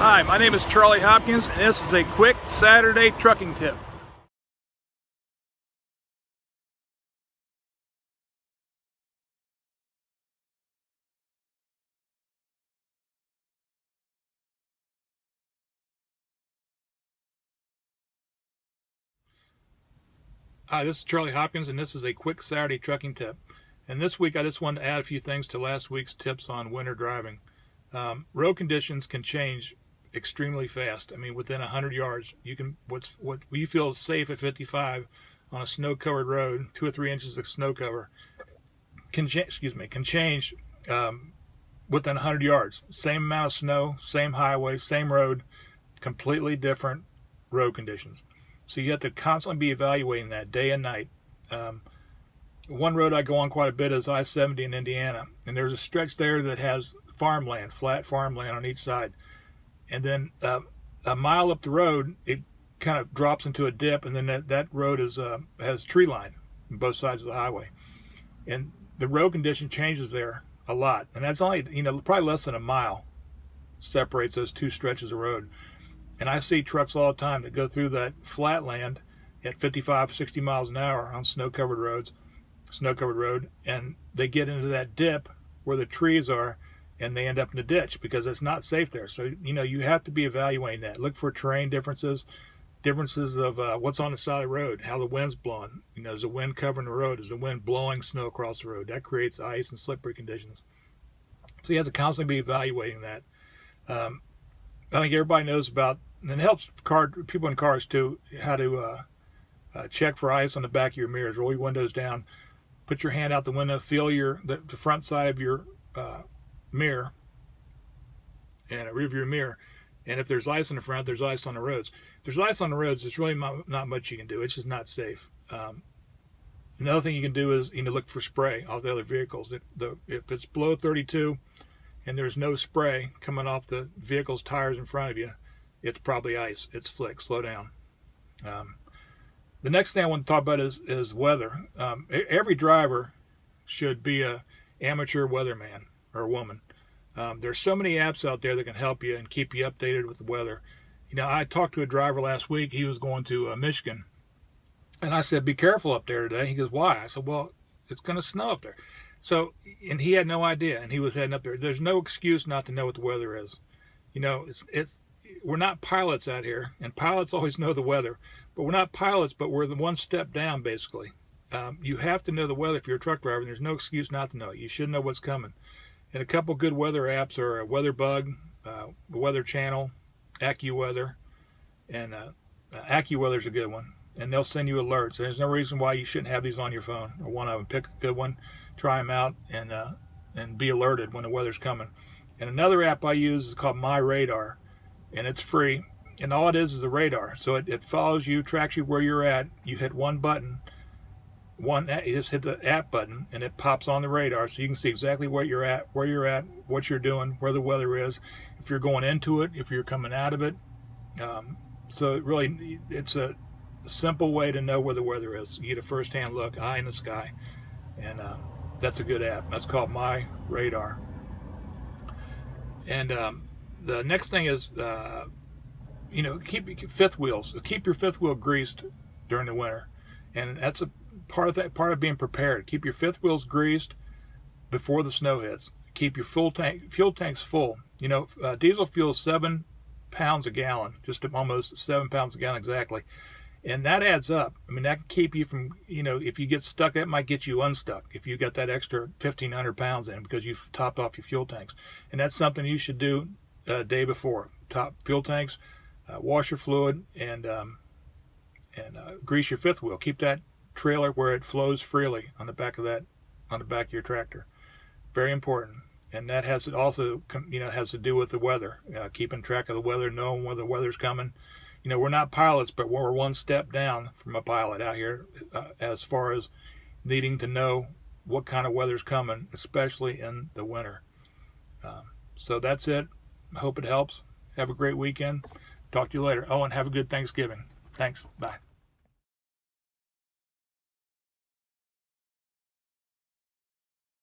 Hi, my name is Charlie Hopkins, and this is a quick Saturday trucking tip. Hi, this is Charlie Hopkins, and this is a quick Saturday trucking tip. And this week I just wanted to add a few things to last week's tips on winter driving. Road conditions can change extremely fast. I mean, within 100 yards, you can what you feel is safe at 55 on a snow-covered road, 2 or 3 inches of snow cover, can change within 100 yards. Same amount of snow, same highway, same road, completely different road conditions. So you have to constantly be evaluating that day and night. One road I go on quite a bit is I-70 in Indiana, and there's a stretch there that has farmland, flat farmland on each side. And then a mile up the road, it kind of drops into a dip, and then that road has tree line on both sides of the highway. And the road condition changes there a lot. And that's only, probably less than a mile separates those two stretches of road. And I see trucks all the time that go through that flat land at 55, 60 miles an hour on snow-covered road, and they get into that dip where the trees are, and they end up in the ditch because it's not safe there. So, you have to be evaluating that. Look for terrain differences of what's on the side of the road, how the wind's blowing. Is the wind covering the road? Is the wind blowing snow across the road? That creates ice and slippery conditions. So you have to constantly be evaluating that. I think everybody knows about, and it helps people in cars too, how to check for ice on the back of your mirrors. Roll your windows down, put your hand out the window, feel the front side of your mirror and a rear view mirror, and if there's ice in the front, there's ice on the roads. If there's ice on the roads, it's really not much you can do. It's just not safe. Another thing you can do is look for spray off the other vehicles. If it's below 32 and there's no spray coming off the vehicle's tires in front of you, it's probably ice. It's slick. Slow down. The next thing I want to talk about is weather. Every driver should be a amateur weatherman or woman. There's so many apps out there that can help you and keep you updated with the weather. I talked to a driver last week. He was going to Michigan, and I said, "Be careful up there today." He goes, "Why?" I said, "Well, it's going to snow up there." So, and he had no idea, and he was heading up there. There's no excuse not to know what the weather is. We're not pilots out here, and pilots always know the weather, but we're not pilots, but we're the one step down, basically. You have to know the weather if you're a truck driver, and there's no excuse not to know it. You should know what's coming. And a couple good weather apps are WeatherBug, the Weather Channel, AccuWeather, and AccuWeather's a good one. And they'll send you alerts. There's no reason why you shouldn't have these on your phone, or one of them. Pick a good one, try them out, and be alerted when the weather's coming. And another app I use is called My Radar, and it's free. And all it is the radar. So it follows you, tracks you where you're at. You hit one button. You just hit the app button, and it pops on the radar, so you can see exactly where you're at, what you're doing, where the weather is, if you're going into it, if you're coming out of it. So it's a simple way to know where the weather is. You get a first-hand look, eye in the sky, and that's a good app. That's called My Radar. And the next thing is, keep your fifth wheel greased during the winter, and that's a part of being prepared. Keep your fifth wheels greased before the snow hits. Keep your fuel tanks full. Diesel fuel is 7 pounds a gallon, just almost 7 pounds a gallon exactly, and that adds up. I mean, that can keep you from, if you get stuck, that might get you unstuck if you got that extra 1,500 pounds in because you've topped off your fuel tanks. And that's something you should do a day before. Top fuel tanks, wash your fluid, and grease your fifth wheel. Keep that trailer where it flows freely on the back of your tractor. Very important. And that has to do with the weather, keeping track of the weather, knowing when the weather's coming. We're not pilots, but we're one step down from a pilot out here as far as needing to know what kind of weather's coming, especially in the winter. So that's it. I hope it helps. Have a great weekend. Talk to you later. Oh, and have a good Thanksgiving. Thanks. Bye.